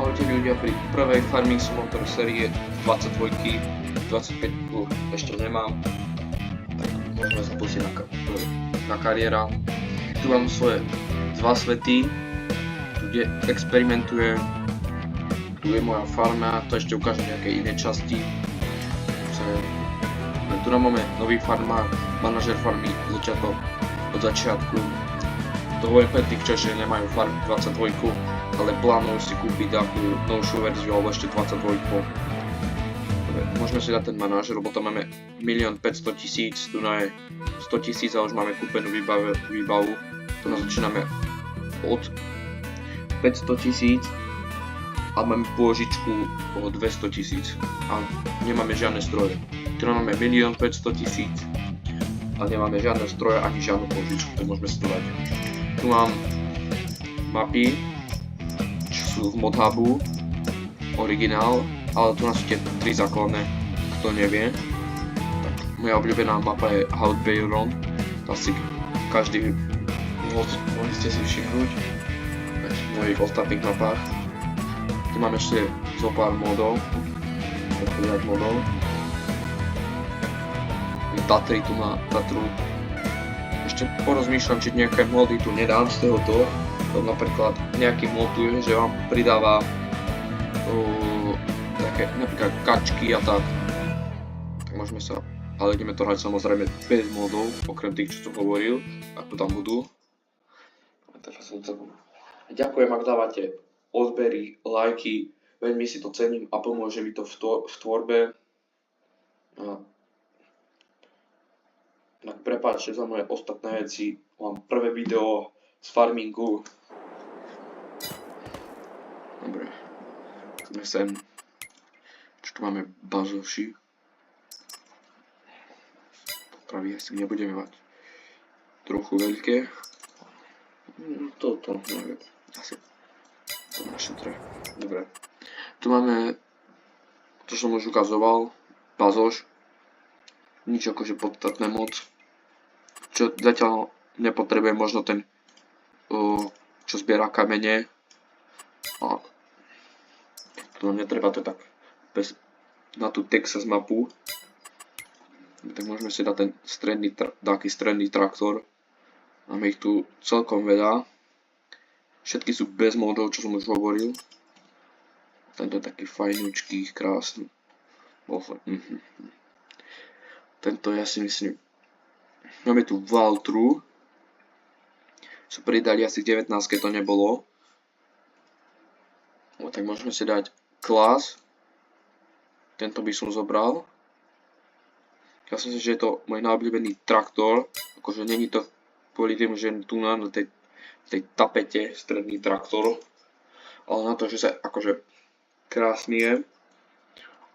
Ahojte ľudia, pri prvej Farming Simulator série 22, 25 ešte nemám, tak môžeme sa pustiť na kariéra. Tu mám svoje dva svety, tu kde experimentujem, tu je moja farma, to ešte ukážem nejaké iné časti. Tu máme nový farmár, manažer farmy, začiatok od začiatku. To hovorím pre tých, čo ešte nemajú Farm 22, ale plánujú si kúpiť takú novšiu verziu alebo ešte 22. Môžeme si dať ten manažer, lebo tam máme 1 500 000, tu je 100 000 a už máme kúpenú výbavu. Tu nás začíname od 500 000 a máme pôžičku o 200 000 a nemáme žiadne stroje. Tu máme 1 500 000 a nemáme žiadne stroje ani žiadnu pôžičku, to môžeme si dať. Tu mám mapy, čo sú v modhubu, originál, ale tu nás sú tie 3 základné, kto nevie. Tak, moja obľúbená mapa je Hout Bayron, to asi každý mohli ste si všimnúť v mojich ostatných mapách. Tu mám ešte zo pár modov, Tatry tu má Tatru. Ešte porozmýšľam, či nejaké mody tu nedám z tohoto. Napríklad nejaký mod tu je, že vám pridáva také napríklad kačky a tak. Tak môžeme sa, ale ideme to hrať samozrejme bez modov, okrem tých, čo som hovoril, ako tam budú. Ďakujem, ak dávate odbery, lajky, veľmi si to cením a pomôže mi to v tvorbe. Tak prepáčte za moje ostatné veci, mám prvé video z farmingu. Dobre, sme sem. Čo tu máme bazoši. Potravy asi nebudeme mať trochu veľké. Toto, neviem, asi to našetre. Dobre, tu máme, to som už ukazoval, bazoš. Nič akože podstatné moc. Čo zatiaľ nepotrebujem, možno ten, čo zbiera kamene. A to netreba to tak bez, na tú Texas mapu. Tak môžeme si dať ten stredný traktor. Máme ich tu celkom veľa. Všetky sú bez modov, čo som už hovoril. Tento je taký fajnúčký, krásny. Tento ja si myslím. Máme tu Valtru. Čo pridali asi 19, keď to nebolo. No tak môžeme si dať Class. Tento by som zobral. Ja si myslím, že je to môj najobľúbený traktor. Akože není to kvôli tým, že tu na tej tapete stredný traktor. Ale na to, že sa akože krásny je.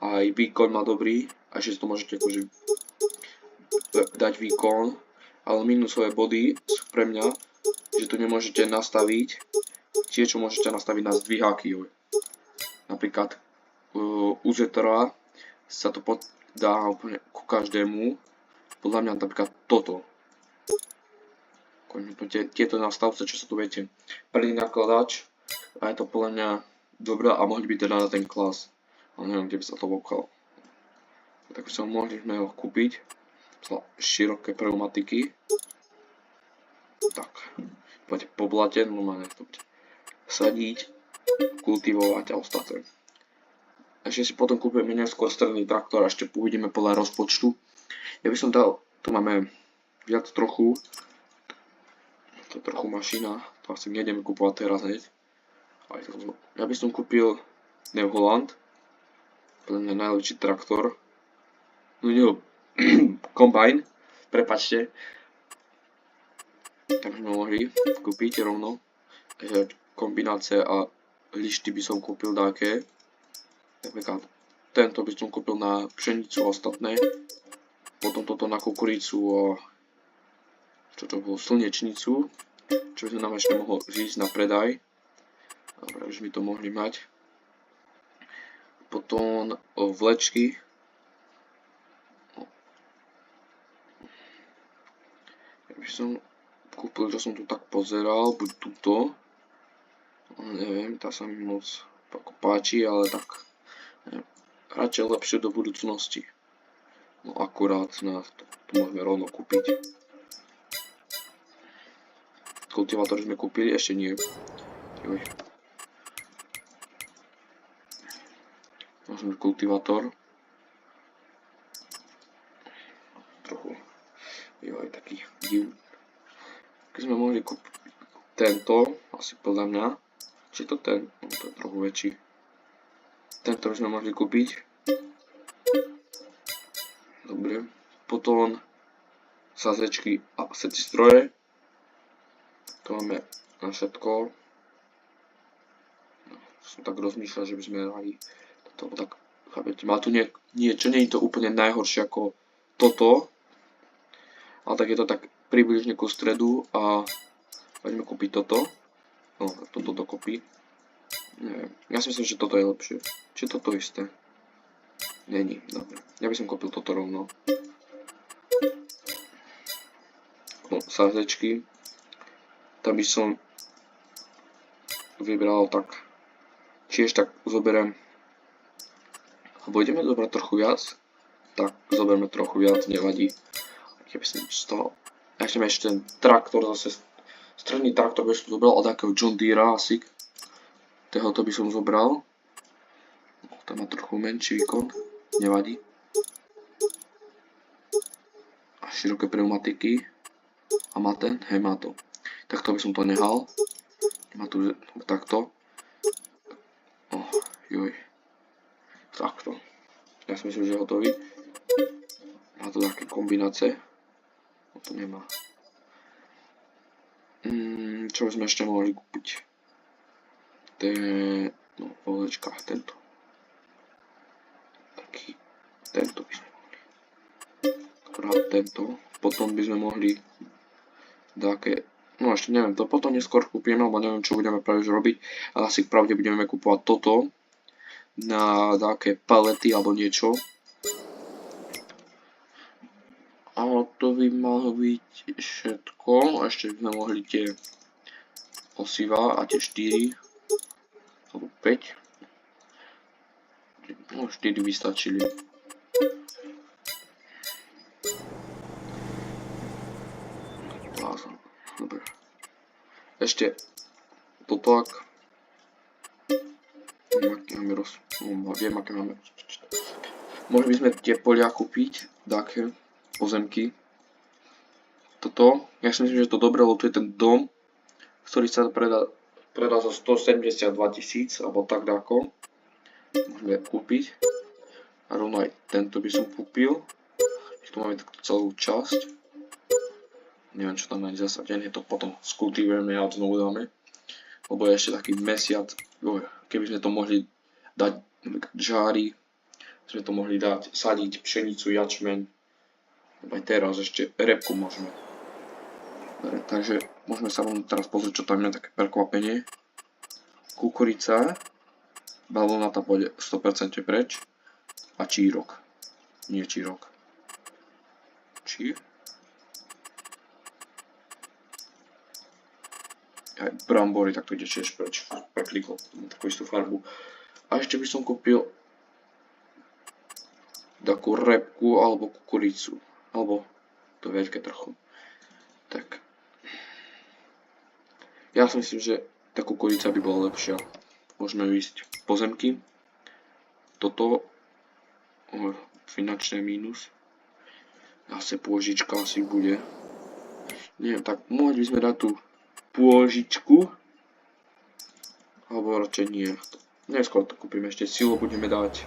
A aj výkon má dobrý. A že si to môžete akože dať výkon. Ale minusové body sú pre mňa, že tu nemôžete nastaviť tie, čo môžete nastaviť na zdviháky. Napríklad u Zetora sa to dá úplne ku každému. Podľa mňa napríklad toto. Tieto nastavce, čo sa tu viete. Prvý nakladač. A je to podľa mňa dobré a mohli by teda na ten klas. Ale neviem, kde by sa to vokalo. Tak by som mohli ho kúpiť. Široké pneumatiky. Tak. Poďte po blate, normálne to bude sadiť, kultivovať a ostatné. Ešte si potom kúpime neskôr stredný traktor a ešte uvidíme podľa rozpočtu. Ja by som dal, tu máme viac trochu. To je trochu mašina, to asi nejdeme kúpovať teraz hneď. Ja by som kúpil New Holland. Podľa mňa najlepší traktor. No nie, Combine, prepačte. Tak sme mohli kúpiť rovno. Kombinácie a lišty by som kúpil dáke. Napríklad tento by som kúpil na pšenicu a ostatné. Potom toto na kukuricu a čo to bolo, slnečnicu. Čo by nám ešte mohlo ísť na predaj. Dobre, už by to mohli mať. Potom vlečky. Ja by som kúpil, čo som tu tak pozeral, buď túto. Ale neviem, tá sa mi moc ako páči, ale tak radšej lepšie do budúcnosti. No akurát na to môžeme rovno kúpiť. Kultivátor sme kúpili, ešte nie. Joj. Môžeme kultivátor. Trochu. Joj, taký div. Keď sme mohli kúpiť tento, asi podľa mňa. Či to ten? No, to je trochu väčší. Tento by sme mohli kúpiť. Dobre. Potom sázečky a seci stroje. To máme na všetko. No, som tak rozmýšľal, že by sme dali toto tak, chápete, má tu niečo, nie je to úplne najhoršie ako toto, ale tak je to tak približne ku stredu a poďme kúpiť toto. No, toto dokopy. Neviem, ja si myslím, že toto je lepšie. Či toto isté? Není, dobre. Ja by som kúpil toto rovno. No, sázečky. Tam by som vybral tak, tiež tak zoberiem, alebo ideme zobrať trochu viac, tak zoberme trochu viac, nevadí. Keby som z toho, ešte ten traktor, zase stredný traktor by som zobral od takého John Deere asi, tohoto by som zobral, tam má trochu menší výkon, nevadí. A široké pneumatiky, a má ten, hej, má to. Takto by som to nehal. Má tu takto. Joj. Takto. Ja si myslím, že je hotový. Má to také kombinácie. No to nemá. Čo by sme ešte mohli kúpiť? No, volečka, tento. Taký. Tento by sme mohli. Akurát tento. Potom by sme mohli také. No ešte neviem, to potom neskôr kúpime, alebo neviem, čo budeme práve už robiť, ale asi pravde budeme kúpovať toto na také palety alebo niečo. A to by malo byť všetko, ešte by sme mohli tie osiva a tie 4 alebo 5. No 4 by stačili. Dobre. Ešte toto ak viem aké máme. Mohli by sme tie polia kúpiť, také pozemky. Toto, ja si myslím, že je to dobré, lebo tu je ten dom, ktorý sa predá za 172 000 alebo tak dáko. Môžeme kúpiť. A rovno aj tento by som kúpil. Tu máme takto celú časť. Neviem, čo tam nájde zasadené, to potom skultivujeme a znovu dáme. Lebo je ešte taký mesiac, keby sme to mohli dať žári, sme to mohli dať, sadiť pšenicu, jačmeň, aj teraz ešte repku môžeme. Dobre, takže môžeme sa rovno teraz pozrieť, čo tam je také prekvapenie. Kukurica, balónata pôjde 100% preč a čírok, nie čírok. Čír? Aj brambory, tak to ide tiež preč, preklikol takú istú farbu. A ešte by som kúpil takú repku alebo kukuricu, alebo to veľké trochu. Tak. Ja si myslím, že tá kukurica by bola lepšia. Môžeme ísť pozemky. Toto finančné mínus. Zase pôžička asi bude. Neviem, tak mohli by sme dať tú pôžičku, alebo radšej nie. Neskôr to kúpime, ešte silu budeme dať.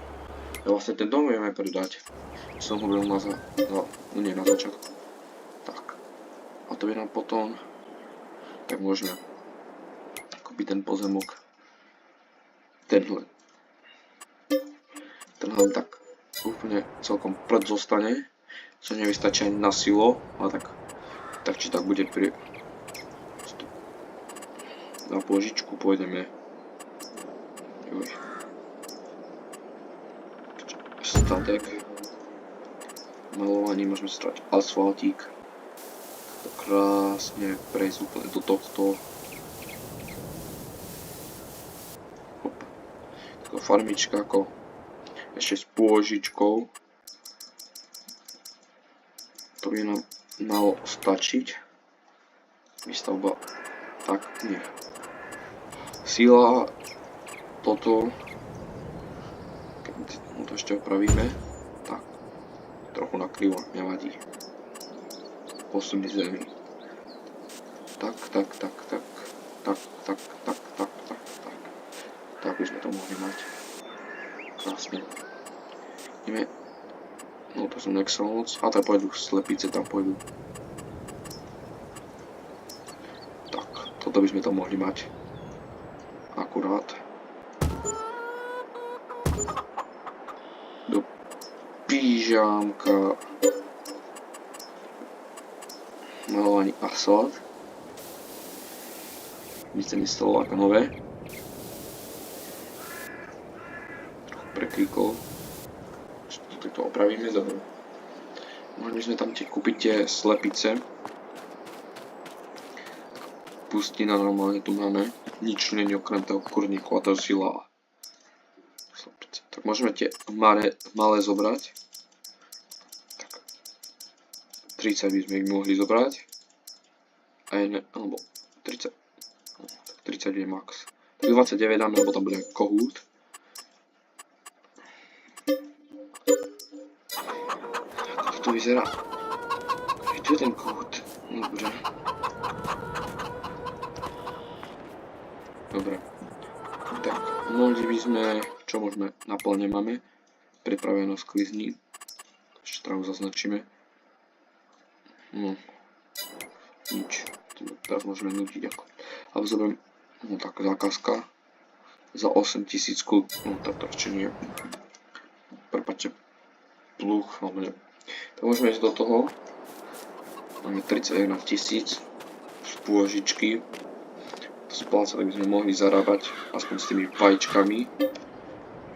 Ja vlastne ten dom vieme predať. Som hovoril na začiatku. Tak. A to by nám potom, tak môžeme kúpiť ten pozemok. Tenhle tak úplne celkom pred zostane. Čo nevystačí ani na silo, ale tak či tak bude pri na pôžičku pôjdeme. Statek. Malovaní môžeme strať asfaltík. To krásne prejsť úplne do tohto. Hop. farmička ako ešte s pôžičkou. To by nám malo stačiť. Výstavba. Tak, nie. Sila. Toto. No to ešte opravíme. Tak. Trochu nakrivo, nevadí. Posunie zemi. Tak. Tak by sme to mohli mať. Krásne. Ideme. No to som nechcel moc. A tam pôjdu slepice, tam pôjdu. Tak, toto by sme to mohli mať. Akurát. Do pížámka. Malovaný asfalt. Myslím instalovať nové. Prekríkol. To opravíme, dobre. Mohli by sme tam kúpiť tie slepice. Pustina normálne tu máme. Nič nie je okrem toho kurníku a toho sila. Slepice. Tak môžeme tie malé zobrať. Tak. 30 by sme ich mohli zobrať. A jedne, alebo 30. No, tak 30 je max. Tak 29 dáme, lebo tam bude kohút. To vyzerá. Tu je ten kohút. Dobre. Dobre. Tak, mohli by sme... Čo môžeme? Naplne máme. Pripravenosť sklizní. Ešte trávu zaznačíme. No. Nič. Teraz môžeme nutiť ako... Ale zoberiem... No tak, zákazka. Za 8000 kľud. No tak to ešte nie. Prepáčte. Pluch, alebo ne. Tak môžeme ísť do toho. Máme 31 000 z pôžičky. Z pláca, tak by sme mohli zarábať aspoň s tými vajíčkami.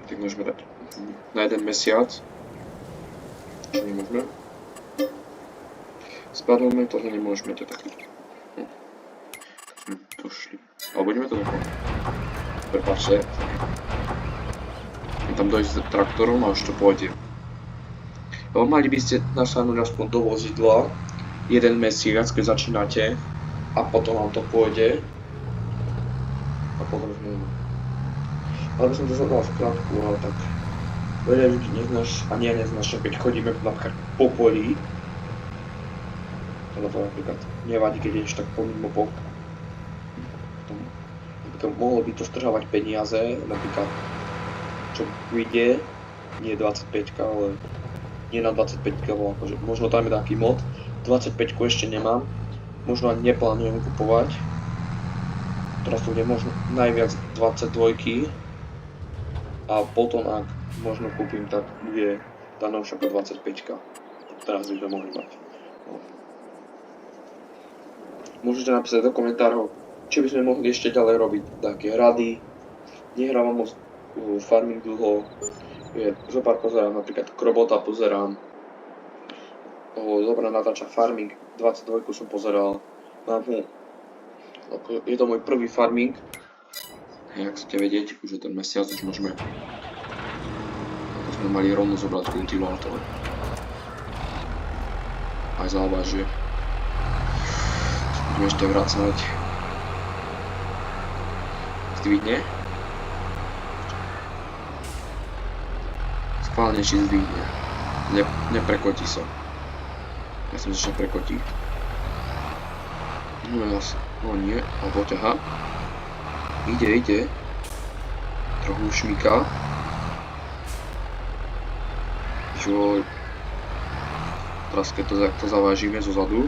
Tak môžeme dať na jeden mesiac. Čo nemôžeme? Spadneme, tohle nemôžeme, to je taký. No. Tak sme došli. Ale budeme to dokonať. Prepáčte. Tam dojsť s traktorom a už to pôjde. Mali by ste nasáhnuť aspoň do vozidla jeden mesiac, keď začínate a potom vám to pôjde. A potom sme... Ale by som to zadal v krátku, ale tak... Veľa ľudí neznáša, keď chodíme napríklad po poli. Tohle to napríklad nevadí, keď ideš tak pomimo polka. Napríklad mohlo by to stržávať peniaze, napríklad čo vyjde, nie 25, ale... Nie na 25, lebo akože možno tam je taký mod. 25 ešte nemám. Možno ani neplánujem kupovať. Teraz to bude možno najviac 22. A potom ak možno kúpim, tak bude tá novšia po 25. Teraz by sme mohli mať. No. Môžete napísať do komentárov, či by sme mohli ešte ďalej robiť také rady. Nehrávam moc farming dlho. Zopár pozerám, napríklad Krobota pozerám. Zopár natáča farming, 22 som pozeral. Mám ho, je to môj prvý farming. Jak chcete vedieť, už je ten mesiac, už môžeme. Sme mali rovno zobrať kultivátor. Aj závažie. Budeme ešte vracať. Zdvihne. Schválne či zdvihne. Neprekotí sa. Ja som sa prekotí. No nie, alebo ťaha. Ide. Trochu šmíka. Čo... Teraz keď to zavážime zo zadu,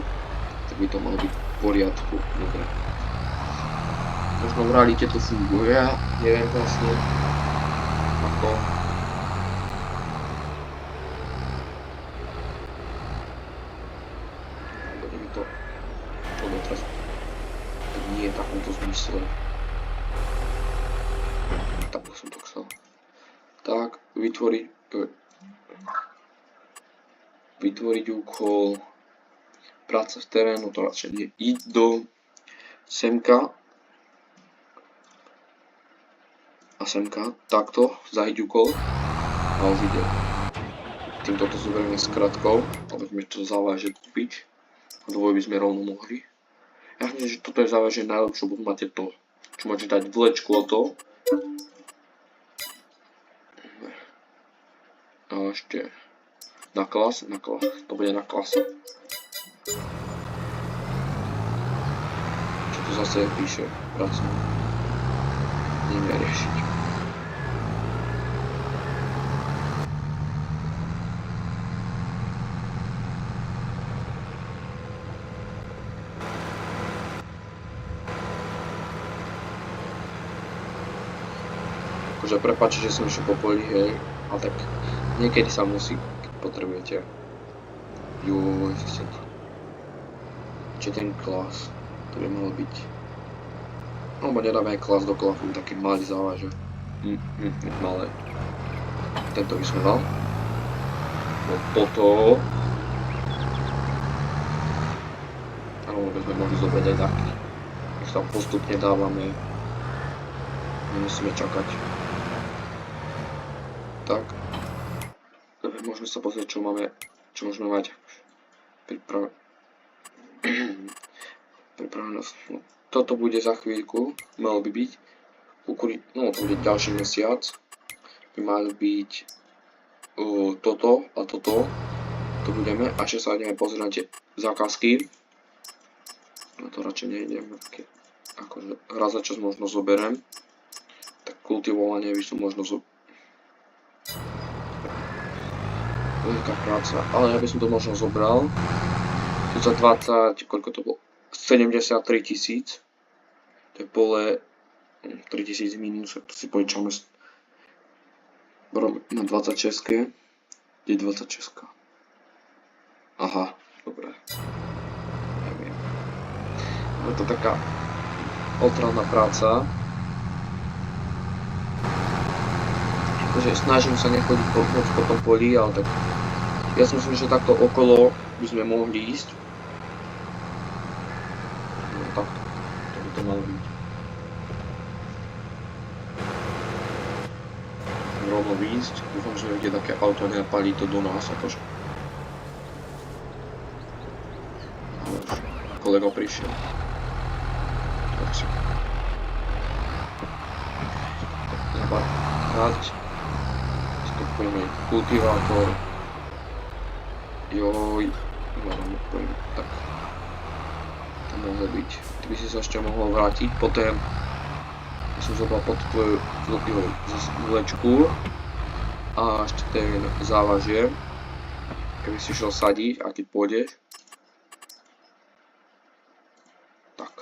tak by to malo byť v poriadku. Dobre. Možno v realite to funguje, neviem vlastne ako... Teraz nie je v takomto zmysle. Tak som to chcel. Tak, vytvoriť úkol, práca v terénu, to radšej nie. Ísť do semka. a semka, takto, zahyť úkol a už ide. Týmto to zoberieme s kratkou, aby sme to závaže kúpiť. A dvoj by sme rovno mohli. Ja myslím, že toto je závaže najlepšie, lebo máte to, čo môžete dať vlečku o to. A ešte na klas, to bude na klase. Čo to zase píše, pracujeme. Ideme riešiť. Akože prepáčte, že som išiel po poli, hej, ale tak niekedy sa musí, keď potrebujete. Joj, či ten klas, to by mal byť. Alebo nedáme aj klas do klafu, taký malý závaže. Malé. Tento by sme dal. No toto. Áno, by sme mohli zobrať aj taký. Keď tam postupne dávame, nemusíme čakať. Tak. Môžeme sa pozrieť, čo môžeme mať pripravenosť. No, toto bude za chvíľku, malo by byť. No, to bude ďalší mesiac. By mali byť toto a toto. To budeme. A ešte sa ideme pozrieť na tie zákazky. No to radšej nejdem. Akože raz za čas možno zoberiem. Tak kultivovanie by som možno veľká práca, ale ja by som to možno zobral. Tu za 20, koľko to bolo? 73 000. To je pole 3000 minus, to si požičame na 26. Kde je 26? Aha, dobre. Neviem. Je to taká otravná práca. Takže snažím sa nechodiť po tom poli, ale tak ja si myslím, že takto okolo by sme mohli ísť. No takto, to by to malo byť. Rovno výjsť, dúfam, že ide také auto, nepalí to do nás, akože. Ale už kolega prišiel. Takže. Zabrať. Stopujeme kultivátor. Joj, tak to mohlo byť. Ty by si sa ešte mohol vrátiť, potom ja som zobral pod tvoju vlečku a ešte ten závažie, keby si šiel sadiť a keď pôjdeš. Tak.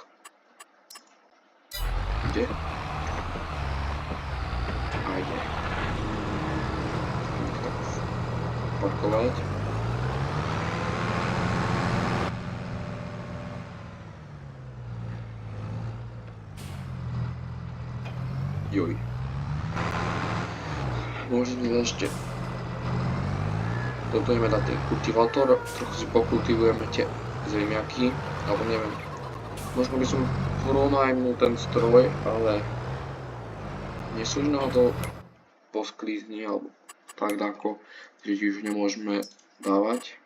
Ide? A ide. Tak parkovať. Joj. Môžeme ešte. Toto ideme dať ten kultivátor, trochu si pokultivujeme tie zemiaky, alebo neviem. Možno by som pronajmul ten stroj, ale nie sú na to posklízni, alebo tak ako, že už nemôžeme dávať.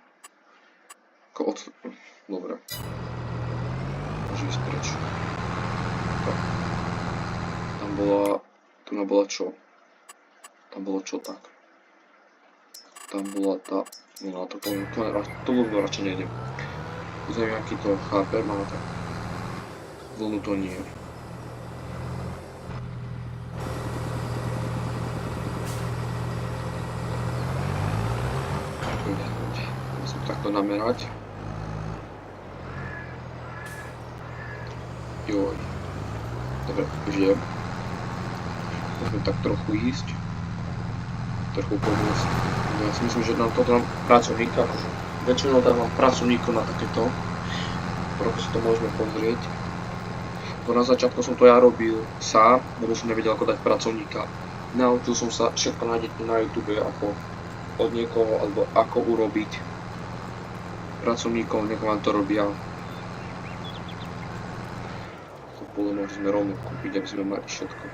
Dobre. Môžem ísť preč. Tam bola čo? Tam bolo čo tak? Tam bola tá... No to vlnu radšej nejdem. Zemiaky to chápem, ale tak... Vlnu to nie. Musím takto namerať. Joj. Dobre, už idem. Môžeme tak trochu ísť. Trochu pomôcť. Ja si myslím, že nám to dám pracovníka. Väčšinou dávam pracovníkov na takéto. Trochu si to môžeme pozrieť. Bo na začiatku som to ja robil sám, lebo som nevedel ako dať pracovníka. Naučil som sa, všetko nájdete na YouTube, ako od niekoho, alebo ako urobiť pracovníkov, nech vám to robia. To pole môžeme rovno kúpiť, aby sme mali všetko.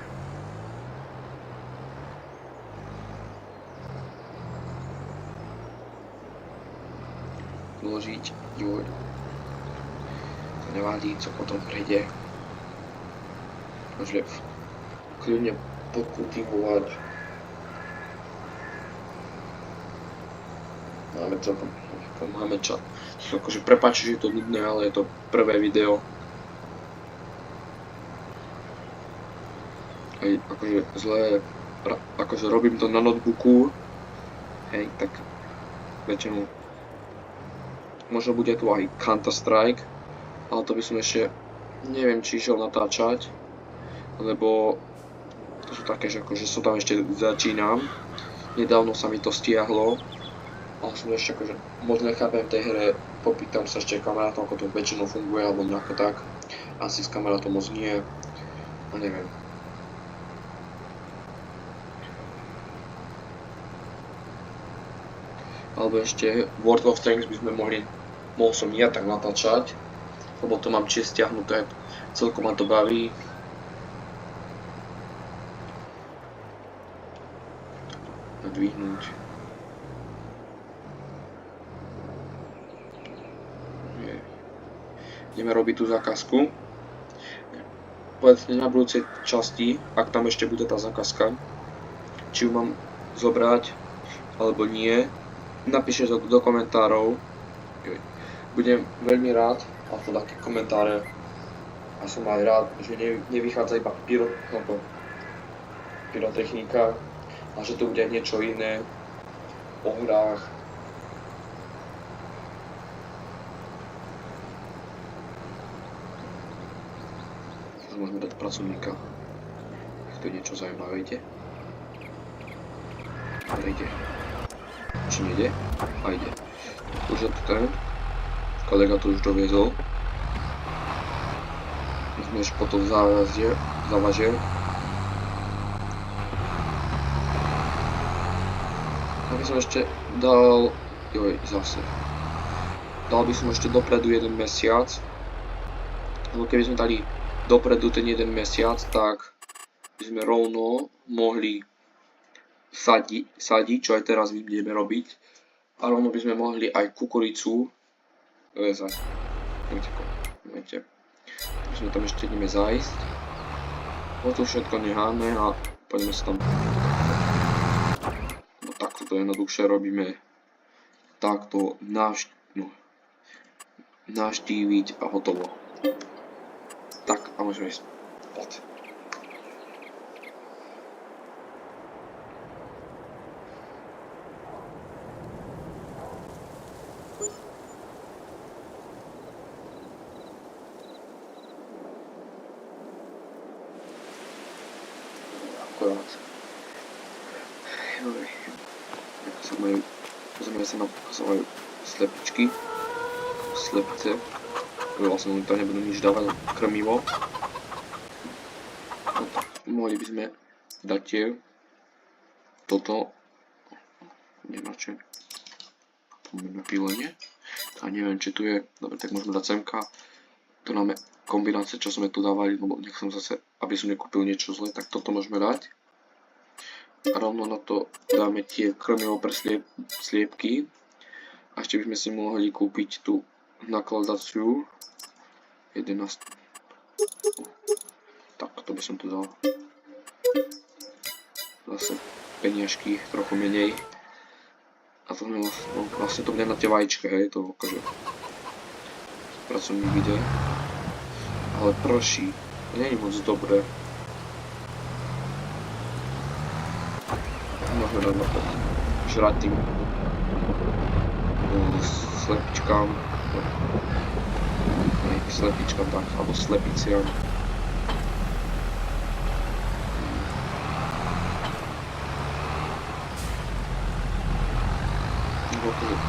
uložiť. Joj. To nevadí, co potom prejde. Takže kľudne pokultivovať. Máme čas. Akože prepáč, že je to nudné, ale je to prvé video. Hej, akože zle, akože robím to na notebooku. Hej, tak väčšinou možno bude tu aj Counter Strike, ale to by som ešte neviem, či išiel natáčať, lebo to sú také, že akože som tam ešte začínam. Nedávno sa mi to stiahlo, ale som ešte akože moc nechápem v tej hre, popýtam sa ešte kamarátom, ako to väčšinou funguje, alebo nejako tak. Asi s kamarátom moc nie, a neviem. Alebo ešte World of Tanks by sme mohol som ja tak natáčať, lebo to mám tiež stiahnuté, celkom ma to baví. Nadvihnúť. Ideme robiť tú zákazku. Povedzte na budúcej časti, ak tam ešte bude tá zákazka, či ju mám zobrať alebo nie. Napíšte to do komentárov. Budem veľmi rád, a to také komentáre. A som aj rád, že nevychádza iba pyrotechnika, a že to bude niečo iné o hrách. Môžeme dať pracovníka. Ak to je niečo zaujímavé, ide. Ale ide. Či nejde? A ide. Už je to ten. Kolega to už doviezol. My sme už potom zavažil. Aby som ešte dal... Joj, zase. Dal by som ešte dopredu 1 mesiac. Lebo keby sme dali dopredu ten 1 mesiac, tak by sme rovno mohli sadiť, čo aj teraz budeme robiť. A rovno by sme mohli aj kukuricu rezať. Poďte. My sme tam ešte ideme zájsť. Toto všetko necháme a poďme sa tam. No takto to jednoduchšie robíme. Takto navštíviť a hotovo. Tak a môžeme ísť spať. Akorát. Pozrieme sa na svoje slepičky. Slepice. Vlastne to nebudú nič dávať krmivo. Mohli by sme dať tie toto. Nemá čo. Poďme na pílenie. A neviem, či tu je. Dobre, tak môžeme dať semka. Tu máme kombinácie, čo sme tu dávali, lebo nechcem zase, aby som nekúpil niečo zlé, tak toto môžeme dať. A rovno na to dáme tie krmivo pre sliepky. A ešte by sme si mohli kúpiť tú nakladaciu 11. Tak, to by som tu dal. Zase peniažky, trochu menej. A to vlastne to bude na tie vajíčka, hej, to akože pracovný video. Ale prší, nie je moc dobré. Môžeme dať na to žrať tým slepičkám. Slepičkám tak, alebo slepiciam.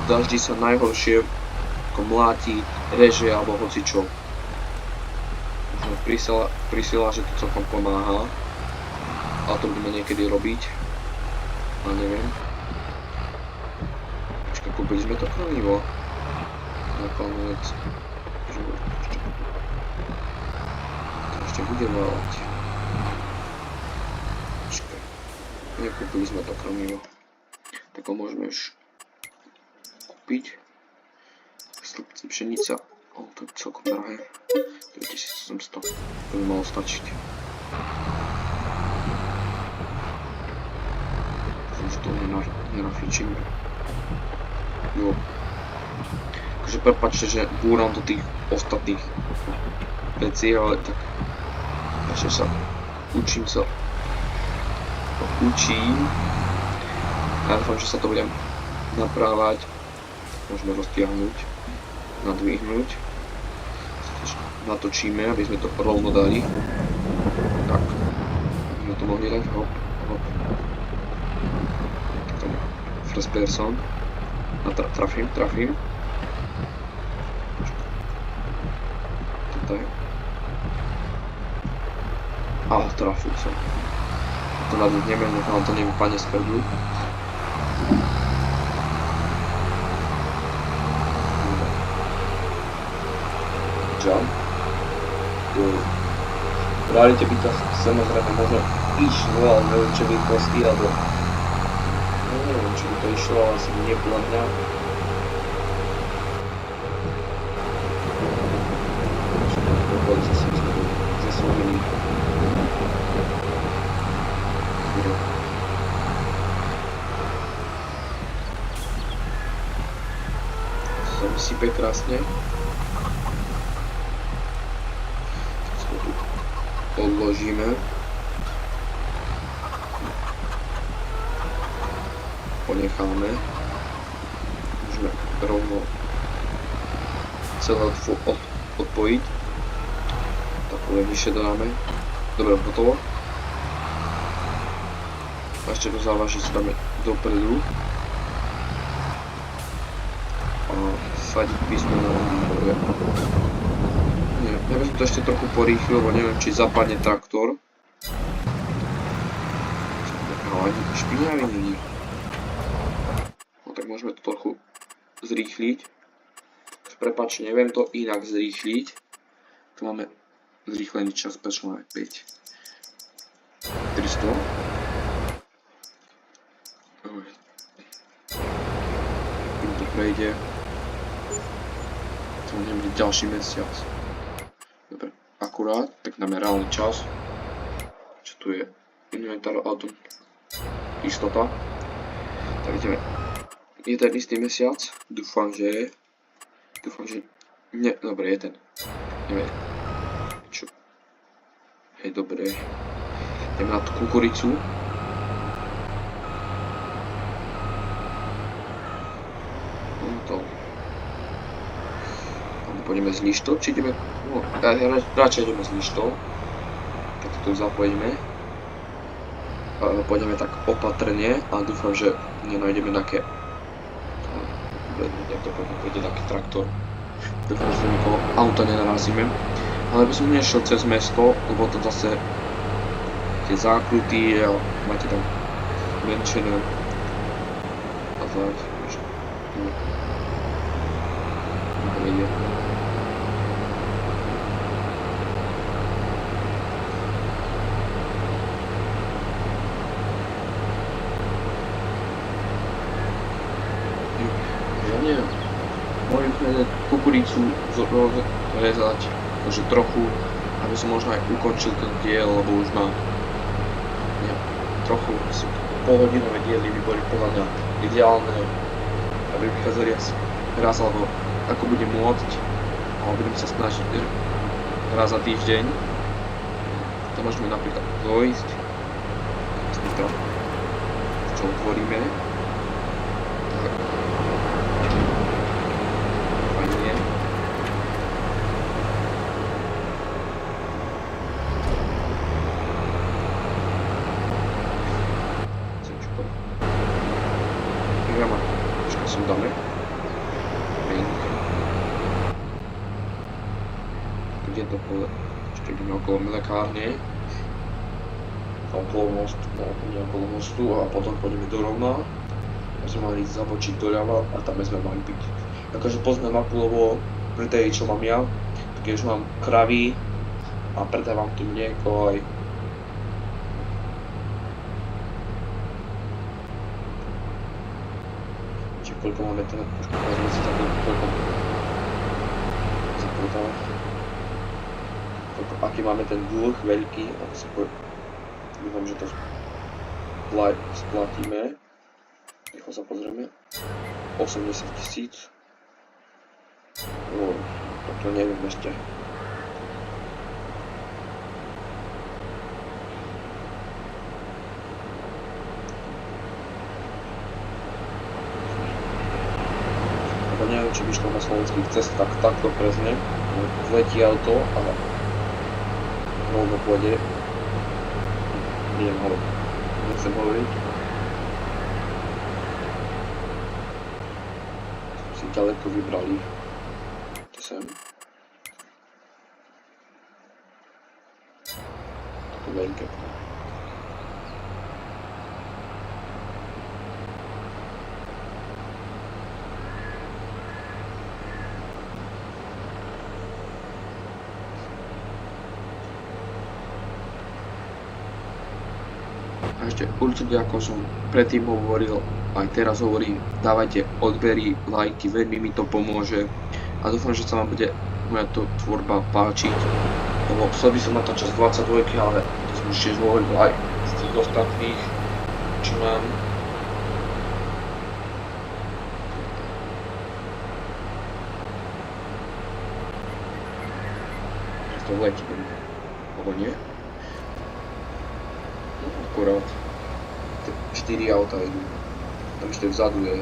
Daždi sa najhoršie ako mláti, reže alebo hocičo. Prisila, že to celkom pomáha. Ale to budeme niekedy robiť. A neviem. Počkaj, kúpili sme to krmivo. Nakoniec. To ešte bude volať. Počkaj. Nekúpili sme to krmivo. Tak ho môžeme už kúpiť. pšenica. To je celkom drahé. 2800. To by malo stačiť. Už to nenafičím. Jo. Takže prepáčte, že búram do tých ostatných vecí, ale tak ešte sa učím. Ja dúfam, že sa to budem naprávať. Môžeme roztiahnuť, nadvihnúť. Natočíme, aby sme to rovno dali. Tak. Aby sme to mohli dať. Hop, hop. First person. Trafím. Tutaj. Trafil som. To nadvihneme, nech nám to nevypadne z prdu. Jump. V realite by to samozrejme možno išlo, ale neviem, či by to stihlo. Neviem, či by to išlo, ale asi nie podľa mňa. Boli sa si zeslovili. Sa vysype krásne. Odložíme. Ponecháme. Môžeme rovno celé odpojiť. Takové vyššie dáme. Dobre, hotovo. A ešte do závaží si dáme dopredu. A vsadiť by sme na ja by som to ešte trochu porýchlil, lebo neviem, či zapadne traktor. Ale špinavý není. No tak môžeme to trochu zrýchliť. Prepáčte, neviem to inak zrýchliť. Tu máme zrýchlený čas, prečo máme 5. 300. Kým to prejde. To nebude ďalší mesiac. Dobre, akurát, tak dáme reálny čas. Čo tu je? Inventar auto. Istota. Tak ideme. Je ten istý mesiac. Dúfam, že nie, dobre, je ten. Neviem. Čo? Hej, dobre. Ideme na tú kukuricu. Pôjdeme z lištou, či ideme, no, radšej ideme z lištou, tak to tu zapojíme, pôjdeme tak opatrne a dúfam, že nenájdeme nejaké, pôjde nejaký traktor, dúfam, že nikoho auta nenarazíme, ale by som nešiel cez mesto, lebo to zase tie zákruty a máte tam menšené a tak, kukuricu rezať, takže trochu, aby som možno aj ukončil ten diel, lebo už mám trochu polhodinové diely by boli podľa mňa ideálne, aby vychádzali asi raz alebo ako budem môcť, ale budem sa snažiť raz za týždeň. To môžeme napríklad dojsť, čo otvoríme. Dáme. Kde to ešte ideme okolo mlekárne. Okolo mostu, no nie okolo mostu a potom pôjdeme do rovna. My sme mali zabočiť doľava a tam sme mali byť. Akože poznám mapu, lebo pri tej, čo mám ja, keď už mám kravy a predávam tu mlieko aj koľko máme teda, trošku pozrieť si tam koľko Aký máme ten dlh veľký, dúfam, že to splatíme. Rýchlo sa pozrieme. 80 000. To neviem ešte. Neviem, či by šlo na slovenských cestách takto presne. Zletí auto a rovno pôjde. Nechcem hovoriť. Si ďaleko vybrali. To sem. Toto veľké. A ešte určite, ako som predtým hovoril, aj teraz hovorím, dávajte odbery, lajky, veľmi mi to pomôže a dúfam, že sa vám bude moja tvorba páčiť, lebo chcel by som natáčať 22, ale to som už tiež hovoril aj z tých ostatných, čo mám. Že to letí, alebo nie? Akurát 4 auta idú. Tam ešte vzadu je.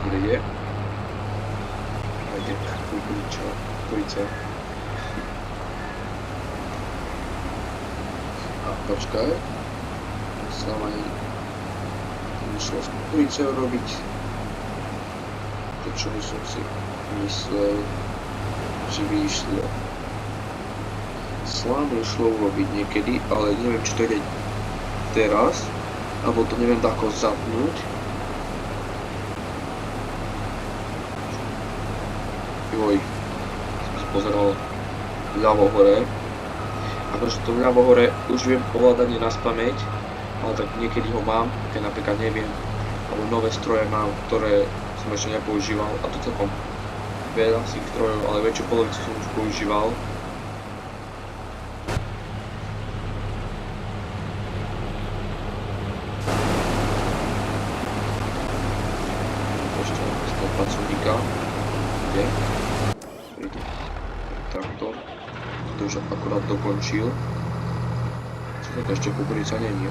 Kde je? Ajde, kukurica. A počkaj. Sa ma nešlo z kukurice robiť. To čo by som si myslel, že by išlo. Slámu šlo urobiť niekedy, ale neviem, či to ide teraz, alebo to neviem tako zapnúť. Joj, som si pozeral ľavo hore. Akože to ľavo hore už viem ovládanie naspamäť, ale tak niekedy ho mám, keď napríklad neviem, alebo nové stroje mám, ktoré som ešte nepoužíval, a to celkom veľa z tých strojov, ale väčšiu polovicu som už používal. Pracovníka, kde? Traktor, to už akurát dokončil. Čo to ešte kukurica není?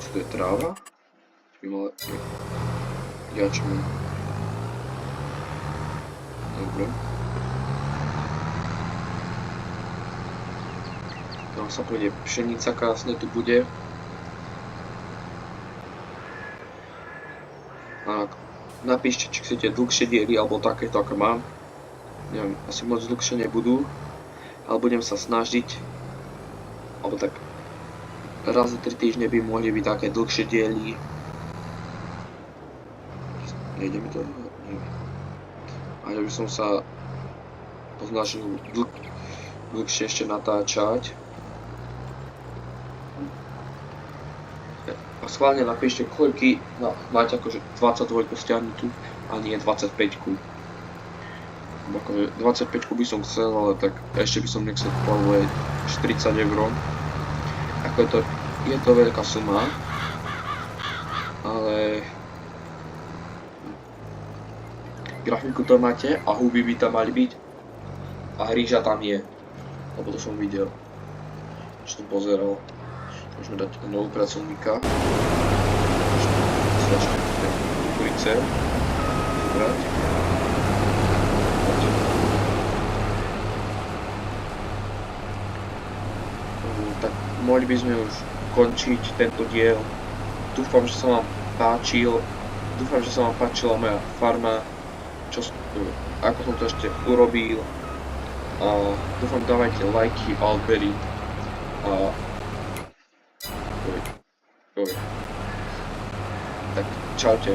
Čo to je tráva? Čo by mala... jačmeň. Dobre. Tam sa pôjde pšenica, krásne tu bude. A napíšte, či chcete dlhšie diely, alebo takéto, ako mám. Neviem, asi moc dlhšie nebudú, ale budem sa snažiť, alebo tak raz za 3 týždne by mohli byť také dlhšie diely. Nejde mi to? Nie. A ja by som sa snažil dlhšie ešte natáčať. A schválne napíšte, koľky máte akože 22 stiahnutú a nie 25-ku. Akože 25-ku by som chcel, ale tak ešte by som nechcel kúpovať 40 €. Ako je to veľká suma, ale grafiku to máte a huby by tam mali byť a rýža tam je, lebo to som videl, čo som pozeral. Môžeme dať novú pracovníka. Kukurice. Vybrať. Tak mohli by sme už končiť tento diel. Dúfam, že sa vám páčila moja farma, ako som to ešte urobil. A dúfam, dávajte lajky a odbery. Tak čaute.